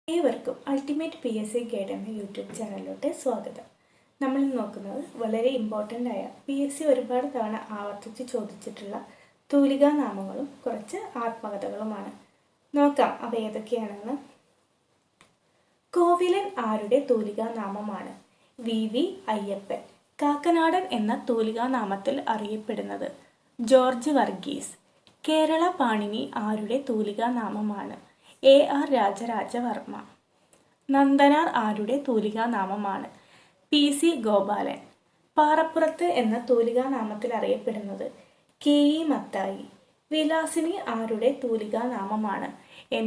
ഏവർക്കും ultimate PSC guide എന്ന YouTube ചാനലിലോട്ട് സ്വാഗതം. നമ്മൾ നോക്കുന്നത് വളരെ ഇമ്പോർട്ടൻ്റ് ആയ PSC ഒരുപാട് തവണ ആവർത്തിച്ച് ചോദിച്ചിട്ടുള്ള തൂലികാ നാമങ്ങളും കുറച്ച് ആത്മകഥകളുമാണ്. നോക്കാം അവ ഏതൊക്കെയാണെന്ന്. കോവിലൻ ആരുടെ തൂലികാ നാമമാണ്? VV അയ്യപ്പൻ. കാക്കനാടൻ എന്ന തൂലികാ നാമത്തിൽ അറിയപ്പെടുന്നത്? ജോർജ് വർഗീസ്. കേരള പാണിനി ആരുടെ തൂലികാ നാമമാണ്? AR രാജരാജവർമ്മ. നന്ദനാർ ആരുടെ തൂലികാ നാമമാണ്? PC ഗോപാലൻ. പാറപ്പുറത്ത് എന്ന തൂലികാ നാമത്തിൽ അറിയപ്പെടുന്നത്? KE മത്തായി. വിലാസിനി ആരുടെ തൂലികാ നാമമാണ്?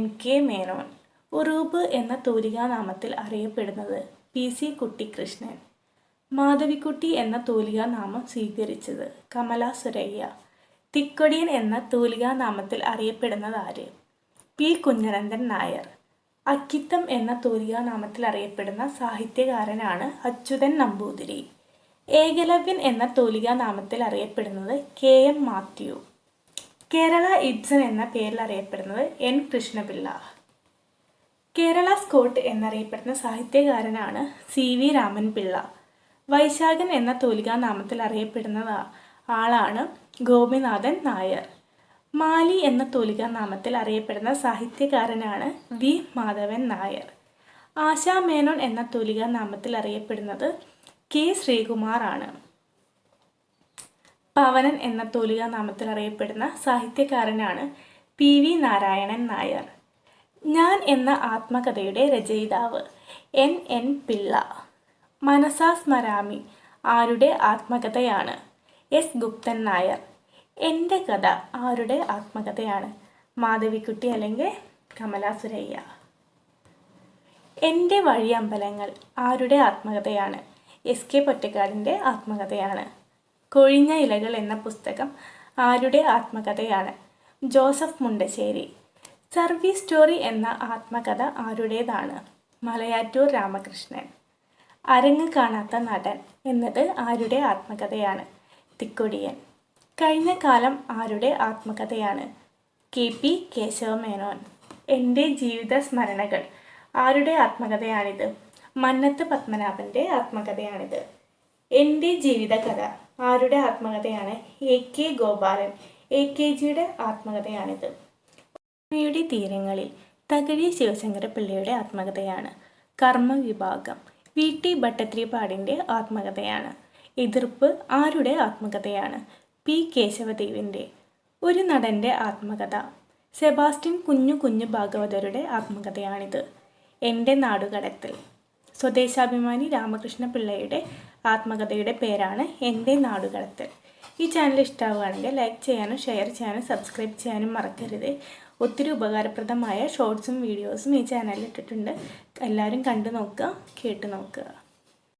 MK മേനോൻ. ഉറൂബ് എന്ന തൂലികാ നാമത്തിൽ അറിയപ്പെടുന്നത്? PC കുട്ടിക്കൃഷ്ണൻ. മാധവിക്കുട്ടി എന്ന തൂലികാ നാമം സ്വീകരിച്ചത്? കമല സുരയ്യ. തിക്കൊടിയൻ എന്ന തൂലികാ നാമത്തിൽ അറിയപ്പെടുന്നത് ആര്? P കുഞ്ഞനന്ദൻ നായർ. അക്കിത്തം എന്ന തൂലികാ നാമത്തിൽ അറിയപ്പെടുന്ന സാഹിത്യകാരനാണ് അച്യുതൻ നമ്പൂതിരി. ഏകലവ്യൻ എന്ന തൂലികാ നാമത്തിൽ അറിയപ്പെടുന്നത്? KM മാത്യു. കേരള ഇബ്സൺ എന്ന പേരിൽ അറിയപ്പെടുന്നത്? N കൃഷ്ണപിള്ള. കേരള സ്കോട്ട് എന്നറിയപ്പെടുന്ന സാഹിത്യകാരനാണ് CV രാമൻപിള്ള. വൈശാഖൻ എന്ന തൂലികാ നാമത്തിൽ അറിയപ്പെടുന്ന ആളാണ് ഗോപിനാഥൻ നായർ. മാലി എന്ന തൂലികാ നാമത്തിൽ അറിയപ്പെടുന്ന സാഹിത്യകാരനാണ് V മാധവൻ നായർ. ആശാ മേനോൻ എന്ന തൂലികാ നാമത്തിൽ അറിയപ്പെടുന്നത്? K ശ്രീകുമാർ ആണ്. പവനൻ എന്ന തൂലികാ നാമത്തിൽ അറിയപ്പെടുന്ന സാഹിത്യകാരനാണ് PV നാരായണൻ നായർ. ഞാൻ എന്ന ആത്മകഥയുടെ രചയിതാവ്? NN പിള്ള. മനസാ സ്മരാമി ആരുടെ ആത്മകഥയാണ്? S ഗുപ്തൻ നായർ. എൻ്റെ കഥ ആരുടെ ആത്മകഥയാണ്? മാധവിക്കുട്ടി അല്ലെങ്കിൽ കമല സുരയ്യ. എൻ്റെ വഴിയമ്പലങ്ങൾ ആരുടെ ആത്മകഥയാണ്? SK പൊറ്റക്കാടിൻ്റെ ആത്മകഥയാണ്. കൊഴിഞ്ഞ ഇലകൾ എന്ന പുസ്തകം ആരുടെ ആത്മകഥയാണ്? ജോസഫ് മുണ്ടശ്ശേരി. സർവീസ് സ്റ്റോറി എന്ന ആത്മകഥ ആരുടേതാണ്? മലയാറ്റൂർ രാമകൃഷ്ണൻ. അരങ്ങ് കാണാത്ത നടൻ എന്നത് ആരുടെ ആത്മകഥയാണ്? തിക്കൊടിയൻ. കഴിഞ്ഞ കാലം ആരുടെ ആത്മകഥയാണ്? KP കേശവമേനോൻ. എൻ്റെ ജീവിത സ്മരണകൾ ആരുടെ ആത്മകഥയാണിത്? മന്നത്ത് പത്മനാഭൻ്റെ ആത്മകഥയാണിത്. എൻ്റെ ജീവിതകഥ ആരുടെ ആത്മകഥയാണ്? AK ഗോപാലൻ. AKGയുടെ ആത്മകഥയാണിത്. യുടെ തീരങ്ങളിൽ തകഴി ശിവശങ്കരപിള്ളയുടെ ആത്മകഥയാണ്. കർമ്മവിഭാഗം VT ഭട്ടതിരിപ്പാടിൻ്റെ ആത്മകഥയാണ്. എതിർപ്പ് ആരുടെ ആത്മകഥയാണ്? P കേശവദേവിൻ്റെ. ഒരു നടൻ്റെ ആത്മകഥ സെബാസ്റ്റ്യൻ കുഞ്ഞു ഭാഗവതരുടെ ആത്മകഥയാണിത്. എൻ്റെ നാടുകടത്തൽ. സ്വദേശാഭിമാനി രാമകൃഷ്ണ പിള്ളയുടെ ആത്മകഥയുടെ പേരാണ് എൻ്റെ നാടുകടത്തൽ. ഈ ചാനൽ ഇഷ്ടമാവുകയാണെങ്കിൽ ലൈക്ക് ചെയ്യാനും ഷെയർ ചെയ്യാനും സബ്സ്ക്രൈബ് ചെയ്യാനും മറക്കരുത്. ഒത്തിരി ഉപകാരപ്രദമായ ഷോർട്സും വീഡിയോസും ഈ ചാനലിൽ ഇട്ടിട്ടുണ്ട്. എല്ലാവരും കണ്ടു നോക്കുക, കേട്ടു നോക്കുക.